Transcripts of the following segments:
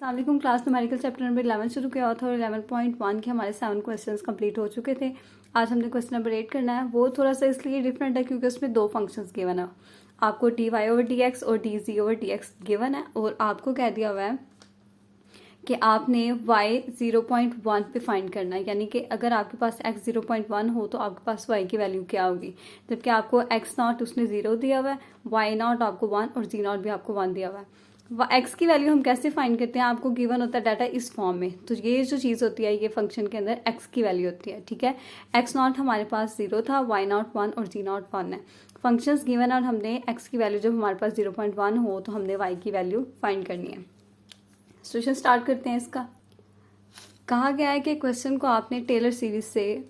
अस्सलाम class numerical chapter number 11 शुरू किया था और 11.1 के हमारे 7 क्वेश्चंस कंप्लीट हो चुके थे। आज हमने क्वेश्चन नंबर 8 करना है। वो थोड़ा सा इसलिए डिफरेंट है क्योंकि उसमें दो फंक्शंस गिवन है। आपको dy/dx और dz/dx गिवन है और आपको कह दिया हुआ है कि आपने y 0.1 पे फाइंड करना है, यानी कि अगर आपके पास x 0.1 हो तो आपके पास y की वैल्यू क्या होगी। जबकि आपको x0 उसने 0 दिया हुआ है, y0 आपको 1 और z0 भी आपको 1 दिया हुआ है। x की वैल्यू हम कैसे फाइंड करते हैं, आपको गिवन होता है डाटा इस फॉर्म में। तो ये जो चीज़ होती है ये फंक्शन के अंदर x की वैल्यू होती है, ठीक है। x0 हमारे पास 0 था, y0 1 और z0 1 है। फंक्शंस गिवन और हमने x की वैल्यू जब हमारे पास 0.1 हो तो हमने y की वैल्यू फाइंड करनी है। सॉल्यूशन स्टार्ट करते हैं। इसका कहा गया है कि क्वेश्चन को आपने टेलर सीरीज से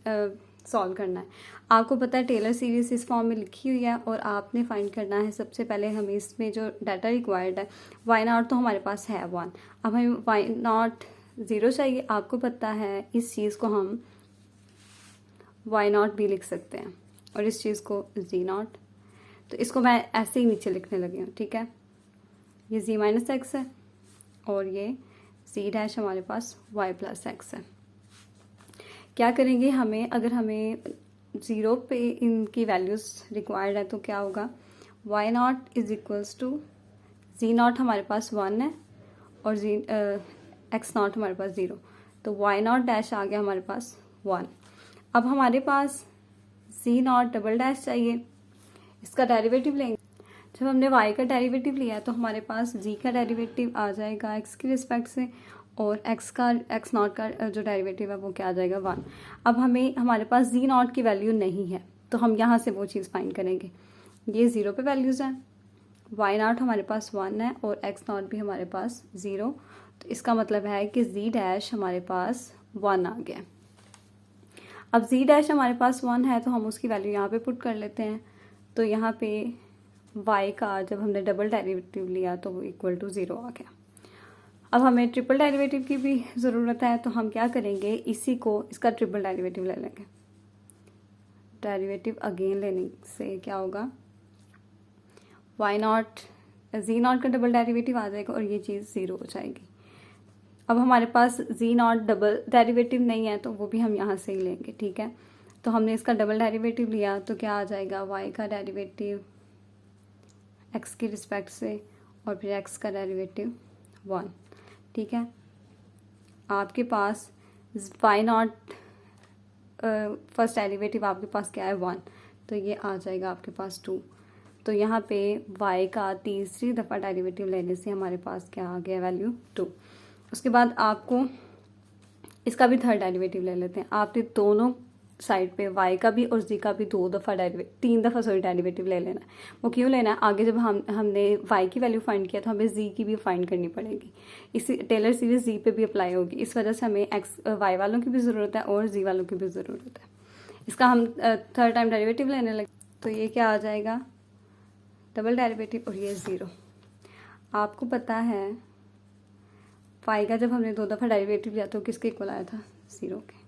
सॉल्व करना है। आपको पता है टेलर सीरीज इस फॉर्म में लिखी हुई है और आपने फाइंड करना है। सबसे पहले हमें इसमें जो डाटा रिक्वायर्ड है, y0 तो हमारे पास है 1, अब हमें y0 0 चाहिए। आपको पता है इस चीज़ को हम y0 भी लिख सकते हैं और इस चीज़ को z0। तो इसको मैं ऐसे ही नीचे लिखने लगी हूँ, ठीक है। ये z - x है और ये z' हमारे पास y + x है। क्या करेंगे, हमें अगर हमें 0 पे इनकी वैल्यूज़ रिक्वायर्ड है तो क्या होगा, y0 = z0 हमारे पास 1 है और x0 हमारे पास 0, तो y0' आ गया हमारे पास 1। अब हमारे पास z0" चाहिए, इसका डेरिवेटिव लेंगे। जब हमने y का डेरिवेटिव लिया तो हमारे पास z का डेरिवेटिव आ जाएगा x की रिस्पेक्ट से और x0 का जो डेरिवेटिव है वो क्या आ जाएगा 1। अब हमारे पास z0 की वैल्यू नहीं है तो हम यहाँ से वो चीज़ फाइंड करेंगे। ये 0 पे वैल्यूज़ हैं, y0 हमारे पास 1 है और x0 भी हमारे पास 0, तो इसका मतलब है कि z' हमारे पास 1 आ गया। अब z' हमारे पास 1 है तो हम उसकी वैल्यू यहाँ पे पुट कर लेते हैं। तो यहाँ पे y का जब हमने डबल डेरिवेटिव लिया तो वो = 0 आ गया। अब हमें ट्रिपल डेरिवेटिव की भी ज़रूरत है तो हम क्या करेंगे, इसका ट्रिपल डेरिवेटिव ले लेंगे। डेरिवेटिव अगेन लेने से क्या होगा, z0 का डबल डेरिवेटिव आ जाएगा और ये चीज़ 0 हो जाएगी। अब हमारे पास z0 डबल डेरिवेटिव नहीं है तो वो भी हम यहाँ से ही लेंगे, ठीक है। तो हमने इसका डबल डेरिवेटिव लिया तो क्या आ जाएगा, y का डेरिवेटिव x की रिस्पेक्ट से और फिर x का डेरिवेटिव 1, ठीक है। आपके पास y0 फर्स्ट डेरिवेटिव आपके पास क्या है 1, तो ये आ जाएगा आपके पास 2। तो यहाँ पे y का तीसरी दफ़ा डेरिवेटिव लेने से हमारे पास क्या आ गया, वैल्यू 2। उसके बाद आपको इसका भी थर्ड डेरिवेटिव ले लेते हैं। आपने दोनों साइड पे y का भी और z का भी 3 दफ़ा डेरिवेटिव ले लेना है। वो क्यों लेना है, आगे जब हमने y की वैल्यू फाइंड किया तो हमें z की भी फाइंड करनी पड़ेगी। इसी टेलर सीरीज z पे भी अप्लाई होगी, इस वजह से हमें y वालों की भी ज़रूरत है और z वालों की भी ज़रूरत है। इसका हम थर्ड टाइम डेरिवेटिव लेने लगे तो ये क्या आ जाएगा, डबल डेरिवेटिव और ये 0। आपको पता है y का जब हमने 2 दफ़ा डेरिवेटिव लिया तो किसके इक्वल आया था, 0 के।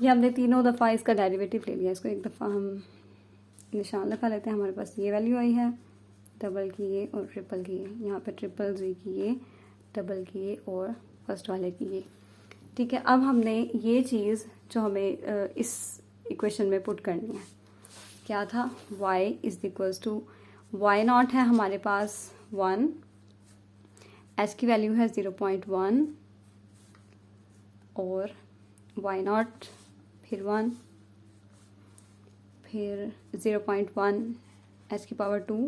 ये हमने तीनों दफ़ा इसका डेरिवेटिव ले लिया। इसको एक दफ़ा हम निशान लगा लेते हैं। हमारे पास ये वैल्यू आई है, डबल की ये और ट्रिपल की ये, यहाँ पे ट्रिपल z की ये, डबल की ये और फर्स्ट वाले की ये, ठीक है। अब हमने ये चीज़ जो हमें इस इक्वेशन में पुट करनी है, क्या था, y = y0 है हमारे पास 1, h की वैल्यू है 0.1 और y0 फिर 1, फिर 0.1 h की पावर 2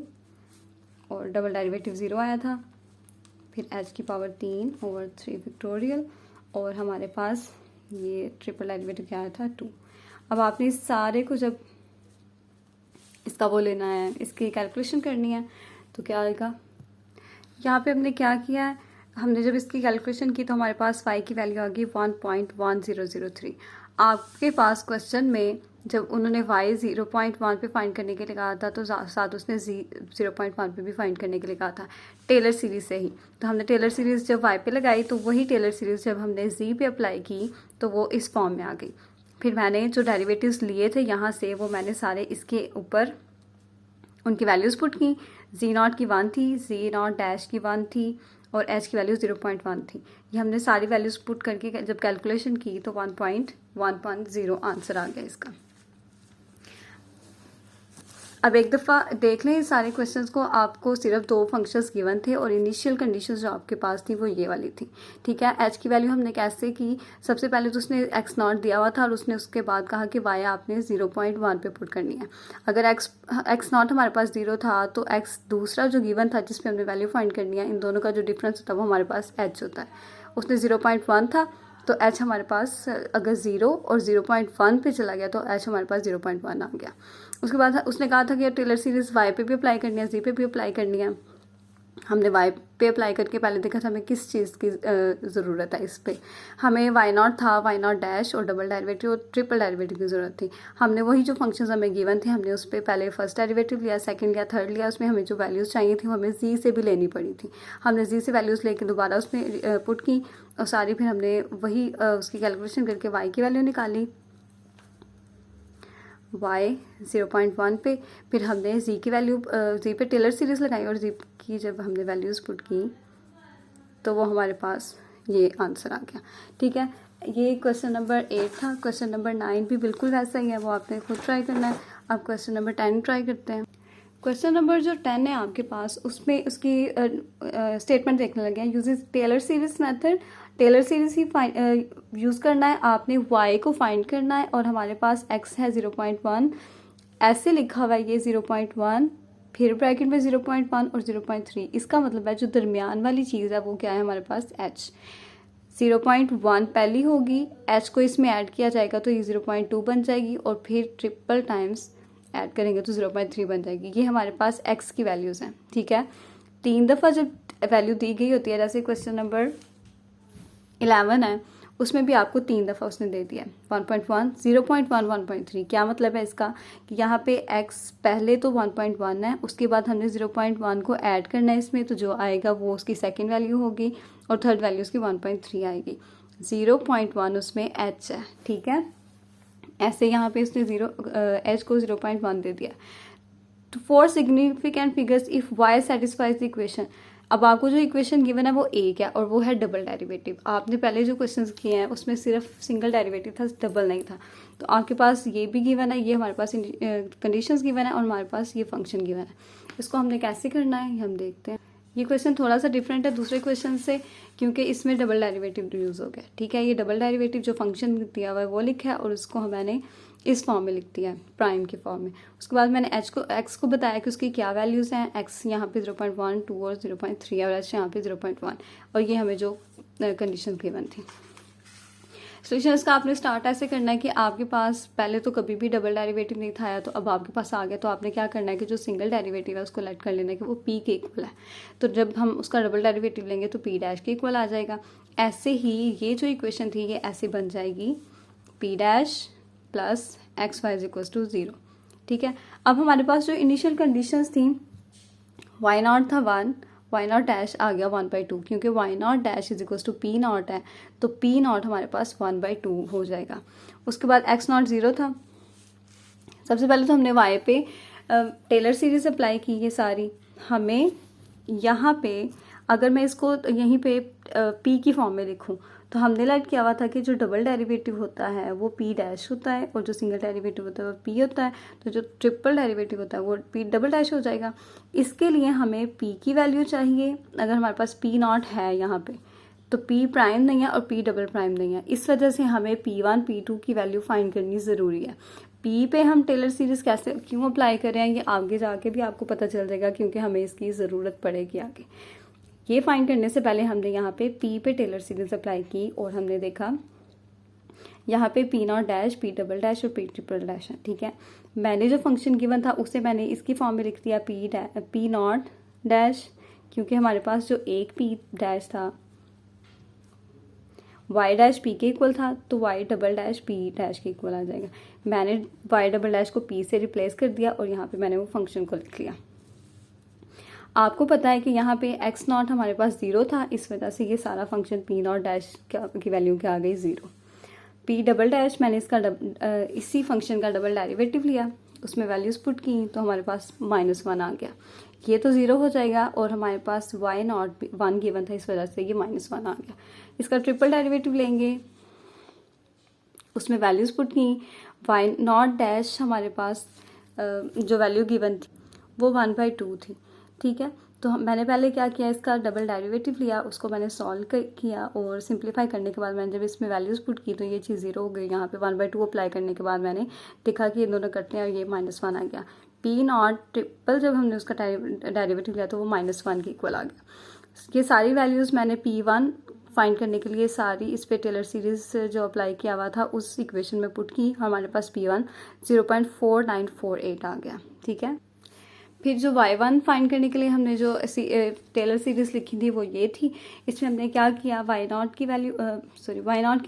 और डबल डेरिवेटिव 0 आया था, फिर h की पावर 3 और 3 फैक्टोरियल और हमारे पास ये ट्रिपल डेरिवेटिव क्या आया था, 2। अब आपने इस सारे को जब इसका वो लेना है, इसकी कैलकुलेशन करनी है तो क्या आएगा, यहाँ पे हमने क्या किया है, हमने जब इसकी कैलकुलेशन की तो हमारे पास y की वैल्यू आ गई 1.1003। आपके पास क्वेश्चन में जब उन्होंने y 0.1 पे फाइंड करने के लिए कहा था तो साथ उसने z 0.1 पे भी फाइंड करने के लिए कहा था, टेलर सीरीज से ही। तो हमने टेलर सीरीज जब y पे लगाई तो वही टेलर सीरीज जब हमने z पे अप्लाई की तो वो इस फॉर्म में आ गई। फिर मैंने जो डेरिवेटिव्स लिए थे यहाँ से वो मैंने सारे इसके ऊपर उनकी वैल्यूज़ पुट की। z0 की 1 थी, z0' की 1 थी और एच की वैल्यू 0.1 थी। ये हमने सारी वैल्यूज़ पुट करके जब कैलकुलेशन की तो 1.1.0 आंसर आ गया इसका। अब एक दफ़ा देख लें इस सारे क्वेश्चंस को। आपको सिर्फ 2 फंक्शंस गिवन थे और इनिशियल कंडीशंस जो आपके पास थी वो ये वाली थी, ठीक है। एच की वैल्यू हमने कैसे की, सबसे पहले तो उसने एक्स नॉट दिया हुआ था और उसने उसके बाद कहा कि वाई आपने 0.1 पे पुट करनी है। अगर एक्स नॉट हमारे पास 0 था तो एक्स दूसरा जो गिवन था जिस पे हमने वैल्यू फाइंड करनी है, इन दोनों का जो डिफरेंस होता है वो हमारे पास एच होता है। उसने 0.1 था तो एच हमारे पास अगर 0 और 0.1 पे चला गया तो एच हमारे पास 0.1 आ गया। उसके बाद उसने कहा था कि टेलर सीरीज़ वाई पे भी अप्लाई करनी है, जी पे भी अप्लाई करनी है। हमने वाई पे अप्लाई करके पहले देखा था हमें किस चीज़ की ज़रूरत है। इस पे हमें वाई नॉट था, वाई नॉट डैश और डबल डेरिवेटिव और ट्रिपल डेरिवेटिव की ज़रूरत थी। हमने वही जो फंक्शंस हमें गिवन थे हमने उस पर पहले फर्स्ट डेरिवेटिव लिया, सेकंड लिया, थर्ड लिया। उसमें हमें जो वैल्यूज़ चाहिए थी वो हमें जी से भी लेनी पड़ी थी। हमने जी से वैल्यूज़ लेके दोबारा उसमें पुट की और सारी फिर हमने वही उसकी कैलकुलेशन करके वाई की वैल्यू निकाली, y 0.1 पे। फिर हमने z की वैल्यू z पे टेलर सीरीज़ लगाई और z की जब हमने वैल्यूज़ पुट की तो वो हमारे पास ये आंसर आ गया, ठीक है। ये क्वेश्चन नंबर 8 था। क्वेश्चन नंबर 9 भी बिल्कुल वैसा ही है, वो आपने खुद ट्राई करना है। अब क्वेश्चन नंबर 10 ट्राई करते हैं। क्वेश्चन नंबर जो 10 है आपके पास, उसमें उसकी स्टेटमेंट देखने लगे हैं। Uses Taylor series method, Taylor series ही यूज़ करना है। आपने y को फाइंड करना है और हमारे पास x है 0.1, ऐसे लिखा हुआ है ये 0.1, फिर ब्रैकेट में 0.1 और 0.3। इसका मतलब है जो दरमियान वाली चीज़ है वो क्या है हमारे पास h। 0.1 पहली होगी, h को इसमें ऐड किया जाएगा तो ये 0.2 बन जाएगी और फिर ट्रिपल टाइम्स ऐड करेंगे तो 0.3 बन जाएगी। ये हमारे पास x की वैल्यूज़ हैं, ठीक है। 3 दफ़ा जब वैल्यू दी गई होती है, जैसे क्वेश्चन नंबर 11 है उसमें भी आपको 3 दफ़ा उसने दे दिया 1.1, 0.1, 1.3। क्या मतलब है इसका कि यहाँ पे x पहले तो 1.1 है, उसके बाद हमने 0.1 को ऐड करना है इसमें, तो जो आएगा वो उसकी सेकंड वैल्यू होगी और थर्ड वैल्यू उसकी 1.3 आएगी। 0.1 उसमें h है, ठीक है। ऐसे यहाँ पे उसने h को 0.1 दे दिया। तो 4 significant figures if y satisfies the equation. अब आपको जो इक्वेशन गिवन है वो एक है और वो है डबल डेरिवेटिव। आपने पहले जो क्वेश्चंस किए हैं उसमें सिर्फ सिंगल डेरिवेटिव था, डबल नहीं था। तो आपके पास ये भी गिवन है, ये हमारे पास कंडीशंस गिवन है और हमारे पास ये फंक्शन गिवन है। इसको हमने कैसे करना है हम देखते हैं। ये क्वेश्चन थोड़ा सा डिफरेंट है दूसरे क्वेश्चन से क्योंकि इसमें डबल डेरिवेटिव यूज़ हो गया, ठीक है। ये डबल डेरिवेटिव जो फंक्शन दिया हुआ है वो लिखा है और उसको मैंने इस फॉर्म में लिख दिया है, प्राइम के फॉर्म में। उसके बाद मैंने एक्स को बताया कि उसकी क्या वैल्यूज़ हैं। एक्स यहाँ पे 0.1, 2 और 0.3 और एच यहाँ पे 0.1 और ये हमें जो कंडीशन गिवन थी। सोल्यूशन इसका आपने स्टार्ट ऐसे करना है कि आपके पास पहले तो कभी भी डबल डेरिवेटिव नहीं था तो अब आपके पास आ गया, तो आपने क्या करना है कि जो सिंगल डेरिवेटिव है उसको लेट कर लेना है कि वो p के इक्वल है। तो जब हम उसका डबल डेरिवेटिव लेंगे तो p डैश के इक्वल आ जाएगा। ऐसे ही ये जो इक्वेशन थी ये ऐसे बन जाएगी p dash plus x y equals to 0, ठीक है। अब हमारे पास जो इनिशियल कंडीशंस थी, वाई नॉट था 1, वाई नॉट डैश आ गया 1/2 क्योंकि y naught dash is equals to p naught है, तो पी नॉट हमारे पास 1/2 हो जाएगा। उसके बाद एक्स नॉट 0 था। सबसे पहले तो हमने वाई पे टेलर सीरीज अप्लाई की ये सारी। हमें यहाँ पे अगर मैं इसको यहीं पे पी की फॉर्म में लिखूँ तो हमने लाइट किया हुआ था कि जो डबल डेरिवेटिव होता है वो पी डैश होता है और जो सिंगल डेरिवेटिव होता है वो पी होता है, तो जो ट्रिपल डेरिवेटिव होता है वो पी डबल डैश हो जाएगा। इसके लिए हमें पी की वैल्यू चाहिए। अगर हमारे पास पी नॉट है यहाँ पे तो पी प्राइम नहीं है और पी डबल प्राइम नहीं है, इस वजह से हमें P1 P2 की वैल्यू फाइंड करनी ज़रूरी है। पी पे हम टेलर सीरीज़ कैसे क्यों अप्लाई कर रहे हैं ये आगे जाके भी आपको पता चल जाएगा क्योंकि हमें इसकी ज़रूरत पड़ेगी आगे। ये फाइंड करने से पहले हमने यहाँ पे पी पे टेलर सीरीज अप्लाई की और हमने देखा यहाँ पे P not dash, P double dash और पी ट्रिपल डैश है, ठीक है। मैंने जो फंक्शन गिवन था उसे मैंने इसकी फॉर्म में लिख दिया पी नॉट डैश, क्योंकि हमारे पास जो एक पी डैश था वाई डैश पी के इक्वल था तो y double dash p dash के इक्वल आ जाएगा। मैंने वाई डबल डैश को पी से रिप्लेस कर दिया और यहाँ पे मैंने वो फंक्शन को लिख लिया। आपको पता है कि यहाँ पे एक्स नॉट हमारे पास 0 था, इस वजह से ये सारा फंक्शन पी नॉट डैश की वैल्यू क्या आ गई 0। पी डबल डैश मैंने इसका इसी फंक्शन का डबल डेरिवेटिव लिया, उसमें वैल्यूज़ पुट की तो हमारे पास -1 आ गया। ये तो 0 हो जाएगा और हमारे पास y नॉट 1 गिवन था, इस वजह से ये -1 आ गया। इसका ट्रिपल डेरिवेटिव लेंगे, उसमें वैल्यूज़ पुट की, y नॉट डैश हमारे पास जो वैल्यू गिवन थी वो 1/2 थी, ठीक है। तो मैंने पहले क्या किया, इसका डबल डेरिवेटिव लिया, उसको मैंने सॉल्व किया और सिंप्लीफाई करने के बाद मैंने जब इसमें वैल्यूज़ पुट की तो ये चीज़ 0 हो गई। यहाँ पे 1/2 अप्लाई करने के बाद मैंने देखा कि ये दोनों कटते हैं और ये -1 आ गया। पी नॉट ट्रिपल जब हमने उसका डेरिवेटिव लिया तो वो -1 के इक्वल आ गया। ये सारी वैल्यूज़ मैंने P1 फाइंड करने के लिए सारी इस पे टेलर सीरीज जो अप्लाई किया हुआ था उस इक्वेशन में पुट की, हमारे पास P1 0.4948 आ गया, ठीक है। फिर जो y1 फाइंड करने के लिए हमने जो टेलर सीरीज लिखी थी वो ये थी। इसमें हमने क्या किया, y नॉट की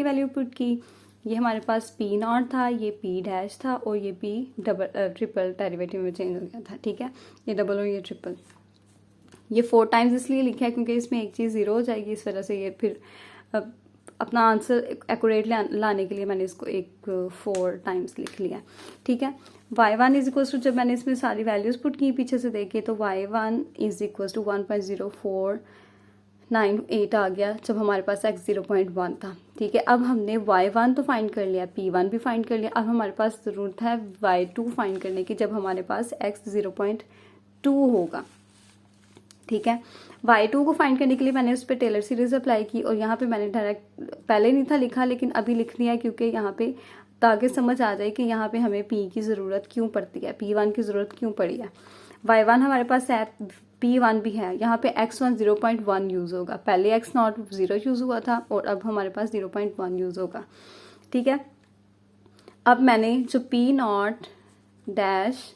वैल्यू पुट की। ये हमारे पास p नॉट था, ये p डैश था और ये p ट्रिपल डेरिवेटिव में चेंज हो गया था, ठीक है। ये डबल और ये ट्रिपल, ये 4 टाइम्स इसलिए लिखा है क्योंकि इसमें एक चीज़ 0 हो जाएगी, इस वजह से ये फिर अपना आंसर एक्यूरेट लाने के लिए मैंने इसको 4 टाइम्स लिख लिया, ठीक है। y1 इज इक्वल टू, जब मैंने इसमें सारी वैल्यूज़ पुट की पीछे से देखे तो y1 इज इक्वल टू 1.0498 आ गया जब हमारे पास x 0.1 था, ठीक है। अब हमने y1 तो फाइंड कर लिया, p1 भी फाइंड कर लिया, अब हमारे पास ज़रूरत है y2 फाइंड करने की जब हमारे पास x 0.2 होगा, ठीक है। y2 को फाइंड करने के लिए मैंने उस पर टेलर सीरीज अप्लाई की और यहाँ पे मैंने डायरेक्ट पहले नहीं था लिखा लेकिन अभी लिख दिया क्योंकि यहाँ पे ताकि समझ आ जाए कि यहाँ पे हमें p की ज़रूरत क्यों पड़ती है, p1 की ज़रूरत क्यों पड़ी है। y1 हमारे पास है, p1 भी है, यहाँ पे x1 0.1 यूज़ होगा, पहले x नॉट 0 यूज़ हुआ था और अब हमारे पास 0.1 यूज़ होगा, ठीक है। अब मैंने जो p naught dash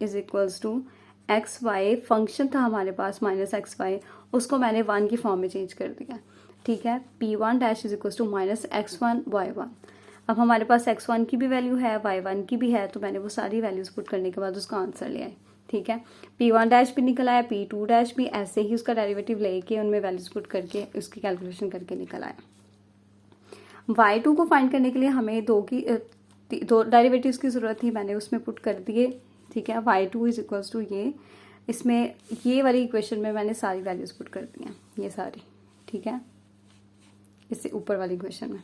is equals to x y function था हमारे पास -xy, उसको मैंने 1 की फॉर्म में चेंज कर दिया, ठीक है। p1 dash is equal to -x1 y1। अब हमारे पास x1 की भी वैल्यू है, y1 की भी है, तो मैंने वो सारी वैल्यूज पुट करने के बाद उसका आंसर लिया है, ठीक है। p1 डैश भी निकल आया, p2 डैश भी ऐसे ही उसका डेरिवेटिव लेके उनमें वैल्यूज पुट करके उसकी कैलकुलेशन करके निकल आया। y2 को फाइंड करने के लिए हमें दो डेरिवेटिव्स की ज़रूरत थी, मैंने उसमें पुट कर दिए, ठीक है। y2 इज इक्वल्स टू इसमें ये वाली इक्वेशन में मैंने सारी वैल्यूज पुट कर दी हैं, ये सारी, ठीक है, इससे ऊपर वाली इक्वेशन में।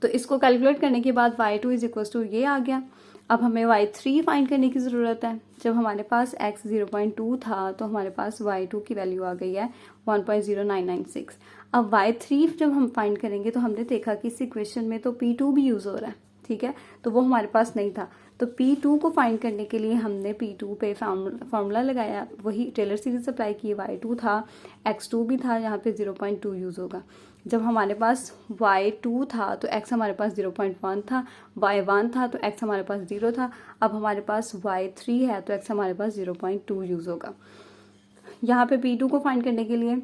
तो इसको कैलकुलेट करने के बाद y2 इज इक्वल्स टू ये आ गया। अब हमें y3 फाइंड करने की ज़रूरत है। जब हमारे पास x 0.2 था तो हमारे पास y2 की वैल्यू आ गई है 1.0996। अब y3 जब हम फाइंड करेंगे तो हमने देखा कि इस इक्वेशन में तो p2 भी यूज़ हो रहा है, ठीक है, तो वो हमारे पास नहीं था। तो p2 को फाइंड करने के लिए हमने p2 पे फार्मूला लगाया, वही टेलर सीरीज अप्लाई की, y2 था, x2 भी था, यहाँ पे 0.2 यूज़ होगा। जब हमारे पास y2 था तो x हमारे पास 0.1 था, y1 था तो x हमारे पास 0 था। अब हमारे पास y3 है तो x हमारे पास 0.2 यूज़ होगा। यहाँ पे p2 को फाइंड करने के लिए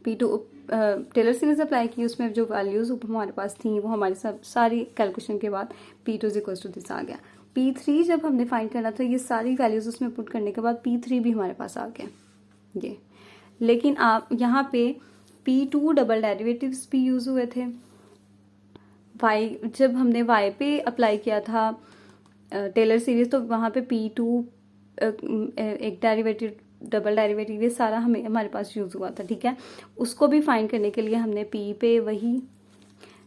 p2 टेलर सीरीज अप्लाई की, उसमें जो वैल्यूज़ हमारे पास थी वो हमारी सारी कैलकुलेशन के बाद p2 is equal to this आ गया। p3 जब हमने फाइंड करना था, ये सारी वैल्यूज़ उसमें पुट करने के बाद p3 भी हमारे पास आ गया ये। लेकिन आप यहाँ पे p2 डबल डेरिवेटिव्स भी यूज़ हुए थे। जब हमने y पे अप्लाई किया था टेलर सीरीज तो वहाँ पे p2 एक डेरिवेटिव डबल डेरिवेटिव ये सारा हमारे पास यूज़ हुआ था, ठीक है। उसको भी फाइंड करने के लिए हमने p पे वही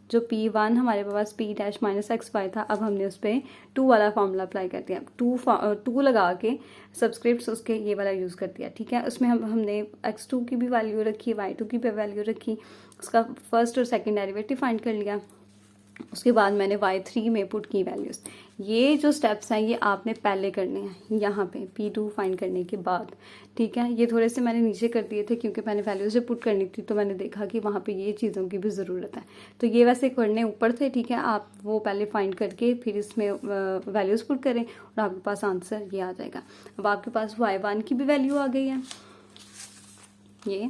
जो p1 हमारे पास p डैश -xy था, अब हमने उस पर 2 वाला फॉर्मूला अप्लाई कर दिया, 2 लगा के सब्सक्रिप्ट्स उसके ये वाला यूज़ कर दिया, ठीक है। उसमें हमने x2 की भी वैल्यू रखी, y2 की भी वैल्यू रखी, उसका फर्स्ट और सेकंड डेरिवेटिव फाइंड कर लिया। उसके बाद मैंने y3 में पुट की वैल्यूज़। ये जो स्टेप्स हैं ये आपने पहले करने हैं यहाँ पे p2 फाइंड करने के बाद, ठीक है। ये थोड़े से मैंने नीचे कर दिए थे क्योंकि मैंने वैल्यूज़ जब पुट करनी थी तो मैंने देखा कि वहाँ पे ये चीज़ों की भी ज़रूरत है, तो ये वैसे करने ऊपर थे, ठीक है। आप वो पहले फाइंड करके फिर इसमें वैल्यूज़ पुट करें और आपके पास आंसर ये आ जाएगा। अब आपके पास y1 की भी वैल्यू आ गई है, ये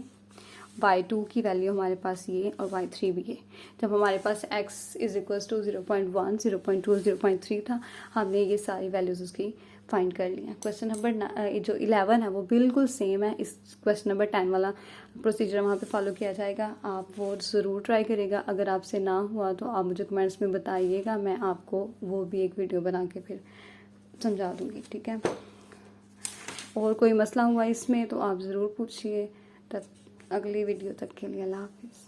y2 की वैल्यू हमारे पास ये और y3 भी है। जब हमारे पास x इज इक्वल्स टू 0.1, 0.2, 0.3 था, हमने ये सारी वैल्यूज़ उसकी फाइंड कर लिया। क्वेश्चन नंबर जो 11 है वो बिल्कुल सेम है, इस क्वेश्चन नंबर 10 वाला प्रोसीजर वहाँ पे फॉलो किया जाएगा। आप वो ज़रूर ट्राई करेगा। अगर आपसे ना हुआ तो आप मुझे कमेंट्स में बताइएगा, मैं आपको वो भी एक वीडियो बना के फिर समझा दूँगी, ठीक है। और कोई मसला हुआ इसमें तो आप ज़रूर पूछिए। तब अगली वीडियो तक के लिए अल्लाह हाफिज़।